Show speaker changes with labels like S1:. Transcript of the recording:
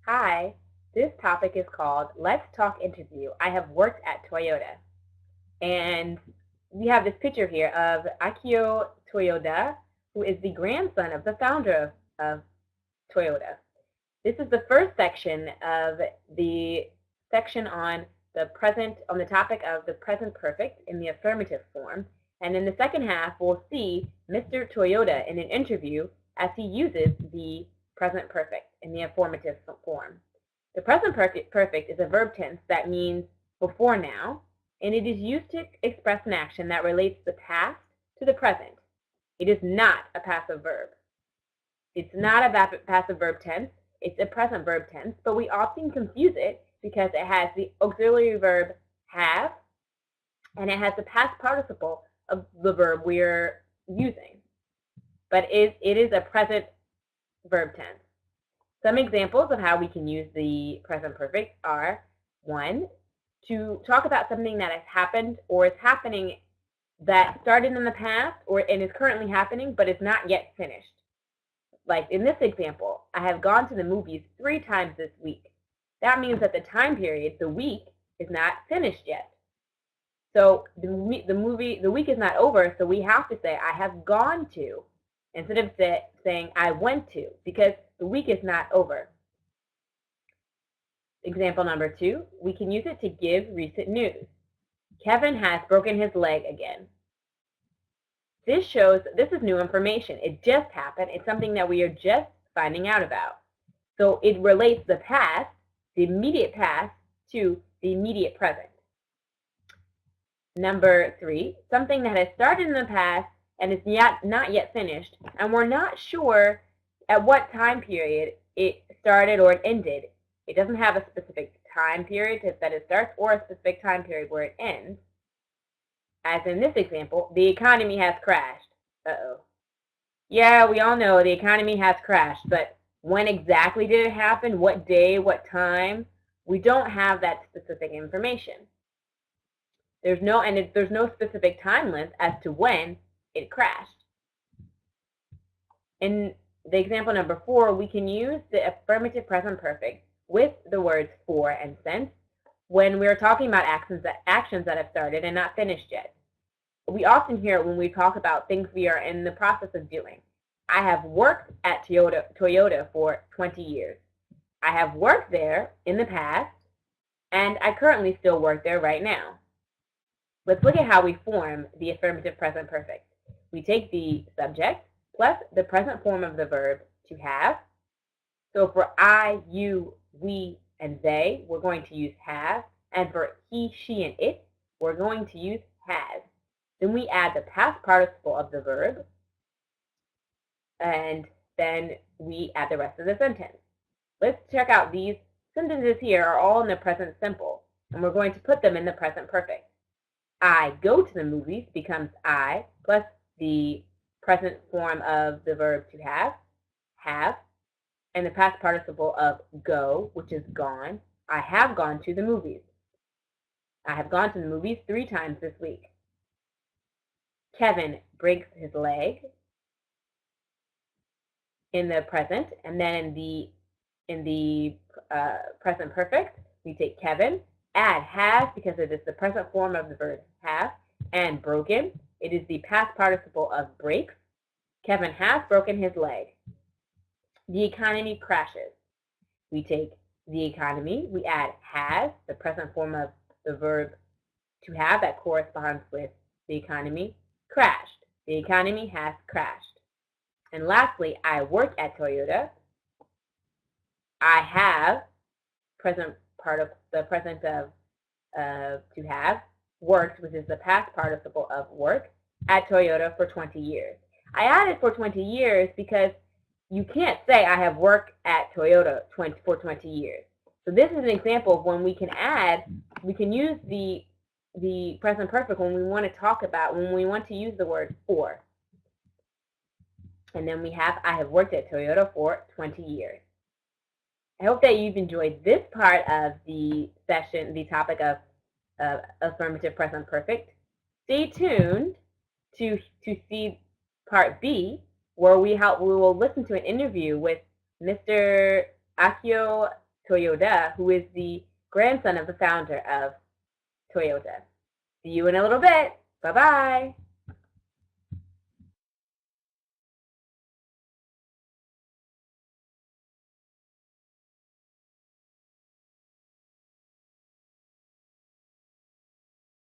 S1: Hi, this topic is called Let's Talk Interview. I have worked at Toyota. And we have this picture here of Akio Toyoda, who is the grandson of the founder of Toyota. This is the first section of the section on the topic of the present perfect in the affirmative form. And in the second half, we'll see Mr. Toyota in an interview as he uses the present perfect in the affirmative form. The present perfect is a verb tense that means before now, and it is used to express an action that relates the past to the present. It is not a passive verb. It's not a passive verb tense. It's a present verb tense, but we often confuse it because it has the auxiliary verb have, and it has the past participle of the verb we're using. But it is a present verb tense. Some examples of how we can use the present perfect are, 1, to talk about something that has happened or is happening that started in the past and is currently happening but is not yet finished. Like in this example, I have gone to the movies 3 times this week. That means that the time period, the week, is not finished yet. So the week is not over, so we have to say I have gone to instead of saying I went to, because the week is not over. Example number 2, we can use it to give recent news. Kevin has broken his leg again. This is new information. It just happened. It's something that we are just finding out about. So it relates the past, the immediate past, to the immediate present. Number 3, something that has started in the past and is not yet finished, and we're not sure at what time period it started or it ended. It doesn't have a specific time period that it starts or a specific time period where it ends. As in this example, the economy has crashed. Uh-oh. Yeah, we all know the economy has crashed, but when exactly did it happen? What day? What time? We don't have that specific information. There's no specific time length as to when it crashed. In the example number 4, we can use the affirmative present perfect with the words for and since when we're talking about actions that have started and not finished yet. We often hear it when we talk about things we are in the process of doing. I have worked at Toyota for 20 years. I have worked there in the past, and I currently still work there right now. Let's look at how we form the affirmative present perfect. We take the subject plus the present form of the verb to have. So for I, you, we, and they, we're going to use have. And for he, she, and it, we're going to use has. Then we add the past participle of the verb, and then we add the rest of the sentence. Let's check out these sentences here are all in the present simple, and we're going to put them in the present perfect. I go to the movies becomes I plus the present form of the verb to have, and the past participle of go, which is gone. I have gone to the movies. I have gone to the movies 3 times this week. Kevin breaks his leg in the present, and then in the present perfect, we take Kevin, add has because it is the present form of the verb have, and broken. It is the past participle of breaks. Kevin has broken his leg. The economy crashes. We take the economy, we add has, the present form of the verb to have that corresponds with the economy, crashed. The economy has crashed. And lastly, I work at Toyota. I have present of to have worked, which is the past participle of work, at Toyota for 20 years. I added for 20 years because you can't say I have worked at Toyota for 20 years. So this is an example of when we can use the present perfect when we want to use the word for. And then we have, I have worked at Toyota for 20 years. I hope that you've enjoyed this part of the session, the topic of affirmative present perfect. Stay tuned to see part B, where we will listen to an interview with Mr. Akio Toyoda, who is the grandson of the founder of Toyota. See you in a little bit. Bye-bye.